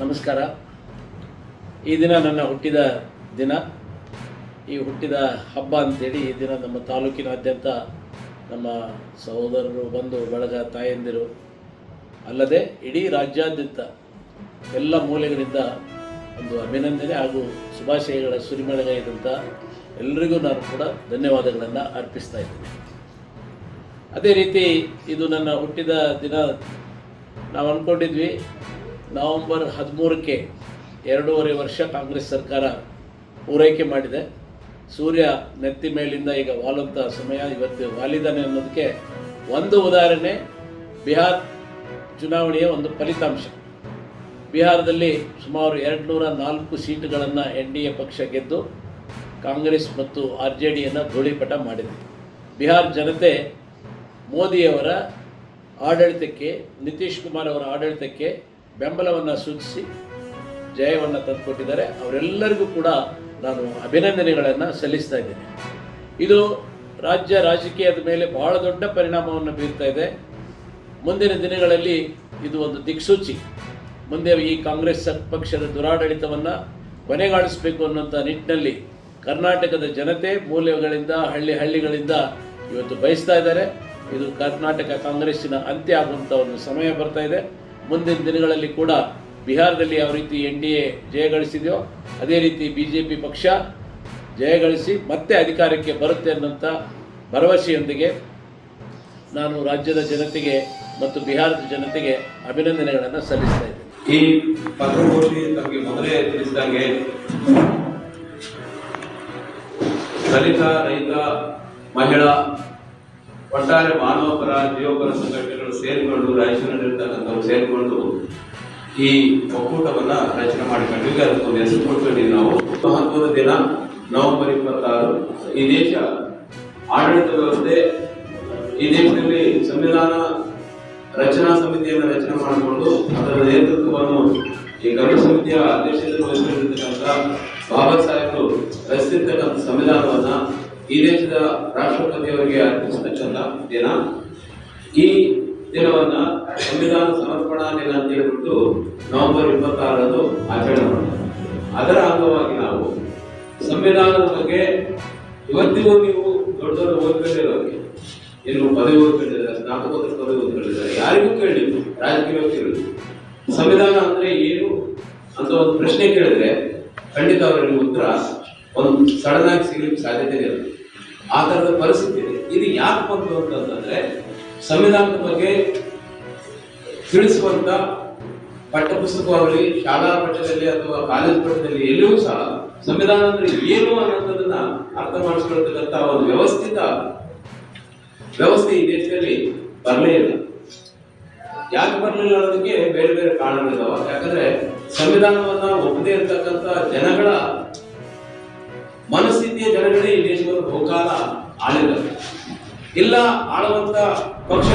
ನಮಸ್ಕಾರ. ಈ ದಿನ ನನ್ನ ಹುಟ್ಟಿದ ದಿನ. ಈ ಹುಟ್ಟಿದ ಹಬ್ಬ ಅಂತೇಳಿ ಈ ದಿನ ನಮ್ಮ ತಾಲೂಕಿನಾದ್ಯಂತ ನಮ್ಮ ಸಹೋದರರು, ಬಂಧು ಬಳಗ, ತಾಯಂದಿರು ಅಲ್ಲದೆ ಇಡೀ ರಾಜ್ಯಾದ್ಯಂತ ಎಲ್ಲ ಮೂಲೆಗಳಿಂದ ಒಂದು ಅಭಿನಂದನೆ ಹಾಗೂ ಶುಭಾಶಯಗಳ ಸುರಿಮಳೆಗೈದಂಥ ಎಲ್ಲರಿಗೂ ನಾನು ಕೂಡ ಧನ್ಯವಾದಗಳನ್ನು ಅರ್ಪಿಸ್ತಾ ಇದ್ದೀನಿ. ಅದೇ ರೀತಿ ಇದು ನನ್ನ ಹುಟ್ಟಿದ ದಿನ. ನಾವು ಅಂದ್ಕೊಂಡಿದ್ವಿ ನವೆಂಬರ್ 13ಕ್ಕೆ 2.5 ವರ್ಷ ಕಾಂಗ್ರೆಸ್ ಸರ್ಕಾರ ಪೂರೈಕೆ ಮಾಡಿದೆ. ಸೂರ್ಯ ನೆತ್ತಿ ಮೇಲಿಂದ ಈಗ ವಾಲುವಂಥ ಸಮಯ ಇವತ್ತು ವಾಲಿದಾನೆ ಅನ್ನೋದಕ್ಕೆ ಒಂದು ಉದಾಹರಣೆ ಬಿಹಾರ ಚುನಾವಣೆಯ ಒಂದು ಫಲಿತಾಂಶ. ಬಿಹಾರದಲ್ಲಿ ಸುಮಾರು 204 ಸೀಟುಗಳನ್ನು NDA ಪಕ್ಷ ಗೆದ್ದು ಕಾಂಗ್ರೆಸ್ ಮತ್ತು RJDಯನ್ನು ಧೂಳಿಪಟ ಮಾಡಿದೆ. ಬಿಹಾರ ಜನತೆ ಮೋದಿಯವರ ಆಡಳಿತಕ್ಕೆ, ನಿತೀಶ್ ಕುಮಾರ್ ಅವರ ಆಡಳಿತಕ್ಕೆ ಬೆಂಬಲವನ್ನು ಸೂಚಿಸಿ ಜಯವನ್ನು ತಂದುಕೊಟ್ಟಿದ್ದಾರೆ. ಅವರೆಲ್ಲರಿಗೂ ಕೂಡ ನಾನು ಅಭಿನಂದನೆಗಳನ್ನು ಸಲ್ಲಿಸ್ತಾ ಇದ್ದೇನೆ. ಇದು ರಾಜ್ಯ ರಾಜಕೀಯದ ಮೇಲೆ ಬಹಳ ದೊಡ್ಡ ಪರಿಣಾಮವನ್ನು ಬೀರ್ತಾ ಇದೆ. ಮುಂದಿನ ದಿನಗಳಲ್ಲಿ ಇದು ಒಂದು ದಿಕ್ಸೂಚಿ. ಮುಂದೆ ಈ ಕಾಂಗ್ರೆಸ್ ಪಕ್ಷದ ದುರಾಡಳಿತವನ್ನು ಕೊನೆಗಾಣಿಸಬೇಕು ಅನ್ನೋಂಥ ನಿಟ್ಟಿನಲ್ಲಿ ಕರ್ನಾಟಕದ ಜನತೆ ಮೂಲೆಗಳಿಂದ ಹಳ್ಳಿಗಳಿಂದ ಇವತ್ತು ಬಯಸ್ತಾ ಇದ್ದಾರೆ. ಇದು ಕರ್ನಾಟಕ ಕಾಂಗ್ರೆಸ್ಸಿನ ಅಂತ್ಯ ಆಗುವಂಥ ಒಂದು ಸಮಯ ಬರ್ತಾ ಇದೆ. ಮುಂದಿನ ದಿನಗಳಲ್ಲಿ ಕೂಡ ಬಿಹಾರದಲ್ಲಿ ಯಾವ ರೀತಿ NDA ಜಯಗಳಿಸಿದೆಯೋ ಅದೇ ರೀತಿ BJP ಪಕ್ಷ ಜಯಗಳಿಸಿ ಮತ್ತೆ ಅಧಿಕಾರಕ್ಕೆ ಬರುತ್ತೆ ಅನ್ನೋಂಥ ಭರವಸೆಯೊಂದಿಗೆ ನಾನು ರಾಜ್ಯದ ಜನತೆಗೆ ಮತ್ತು ಬಿಹಾರದ ಜನತೆಗೆ ಅಭಿನಂದನೆಗಳನ್ನು ಸಲ್ಲಿಸ್ತಾ ಇದ್ದೇನೆ. ಈ ಪತ್ರಗೋಷ್ಠಿ ತಮಗೆ ಮೊದಲೇ ತಿಳಿಸಿದಂಗೆ ದಲಿತ, ರೈತ, ಮಹಿಳಾ, ಒಟ್ಟಾರೆ ಮಾನವಪರ, ಜೀವಪರ ಸಂಘಟನೆಗಳು ಸೇರಿಕೊಂಡು, ರಾಯಚೂರಿನಲ್ಲಿರ್ತಕ್ಕಂಥವ್ರು ಸೇರಿಕೊಂಡು ಈ ಒಕ್ಕೂಟವನ್ನ ರಚನೆ ಮಾಡಿಕೊಂಡಿದ್ವಿ. ಅದಕ್ಕೊಂದು ಹೆಸರು ಕೊಡ್ಕೊಂಡಿದ್ವಿ ನಾವು. ಮಹತ್ವದ ದಿನ ನವೆಂಬರ್ 26. ಈ ದೇಶ ಆಡಳಿತ ವ್ಯವಸ್ಥೆ, ಈ ದೇಶದಲ್ಲಿ ಸಂವಿಧಾನ ರಚನಾ ಸಮಿತಿಯನ್ನು ರಚನೆ ಮಾಡಿಕೊಂಡು ಅದರ ನೇತೃತ್ವವನ್ನು ಈ ಗರುಡ ಸಮಿತಿಯ ಅಧ್ಯಕ್ಷತೆ ವಹಿಸಿಕೊಂಡಿರ್ತಕ್ಕಂಥ ಬಾಬಾ ಸಾಹೇಬರು ರಚಿಸಿರ್ತಕ್ಕಂಥ ಸಂವಿಧಾನವನ್ನ ಈ ದೇಶದ ರಾಷ್ಟ್ರಪತಿಯವರಿಗೆ ಅರ್ಪಿಸತಕ್ಕಂಥ ದಿನ. ಈ ದಿನವನ್ನ ಸಂವಿಧಾನ ಸಮರ್ಪಣಾ ದಿನ ಅಂತ ಹೇಳ್ಬಿಟ್ಟು ನವೆಂಬರ್ 26 ಆಚರಣೆ ಮಾಡ್ತಾರೆ. ಅದರ ಅಂಗವಾಗಿ ನಾವು ಸಂವಿಧಾನದ ಬಗ್ಗೆ ಇವತ್ತಿಗೂ ನೀವು ದೊಡ್ಡ ದೊಡ್ಡ ಓದ್ಕೊಂಡಿರೋರಿಗೆ, ಇನ್ನು ಪದವಿ ಓದ್ಕೊಂಡಿದ್ದಾರೆ, ಸ್ನಾತಕೋತ್ತರ ಪದವಿ ಓದ್ಕೊಂಡಿದ್ದಾರೆ, ಯಾರಿಗೂ ಕೇಳಿ, ರಾಜಕೀಯ ವ್ಯಕ್ತಿಗಳು ಸಂವಿಧಾನ ಅಂದ್ರೆ ಏನು ಅಂತ ಒಂದು ಪ್ರಶ್ನೆ ಕೇಳಿದ್ರೆ ಖಂಡಿತ ಅವರಿಗೆ ಉತ್ತರ ಒಂದು ಸಡನ್ ಆಗಿ ಸಿಗ್ಲಿಕ್ಕೆ ಸಾಧ್ಯತೆ ಇಲ್ಲ. ಆ ತರದ ಪರಿಸ್ಥಿತಿ ಇದೆ. ಇದು ಯಾಕೆ ಬಂತು ಅಂತಂದ್ರೆ ಸಂವಿಧಾನದ ಬಗ್ಗೆ ತಿಳಿಸುವಂತ ಪಠ್ಯಪುಸ್ತಕವಾಗಲಿ, ಶಾಲಾ ಪಠ್ಯದಲ್ಲಿ ಅಥವಾ ಕಾಲೇಜ್ ಪಠ್ಯದಲ್ಲಿ ಎಲ್ಲಿಯೂ ಸಹ ಸಂವಿಧಾನ ಅಂದ್ರೆ ಏನು ಅನ್ನೋದನ್ನ ಅರ್ಥ ಮಾಡಿಸ್ಕೊಳ್ತಕ್ಕಂಥ ಒಂದು ವ್ಯವಸ್ಥೆ ಈ ದೇಶದಲ್ಲಿ ಬರಲೇ ಇಲ್ಲ. ಯಾಕೆ ಬರಲಿಲ್ಲ ಅನ್ನೋದಕ್ಕೆ ಬೇರೆ ಬೇರೆ ಕಾರಣಗಳಿದಾವ. ಯಾಕಂದ್ರೆ ಸಂವಿಧಾನವನ್ನ ಒಪ್ಪದೇ ಇರತಕ್ಕಂಥ ಜನಗಳ ಮನಸ್ಥಿತಿಯ ಜನಗಳೇ ಈ ದೇಶವನ್ನು ಬಹುಕಾಲ ಆಳಿದ್ದಾರೆ. ಇಲ್ಲ ಆಳುವಂತ ಪಕ್ಷ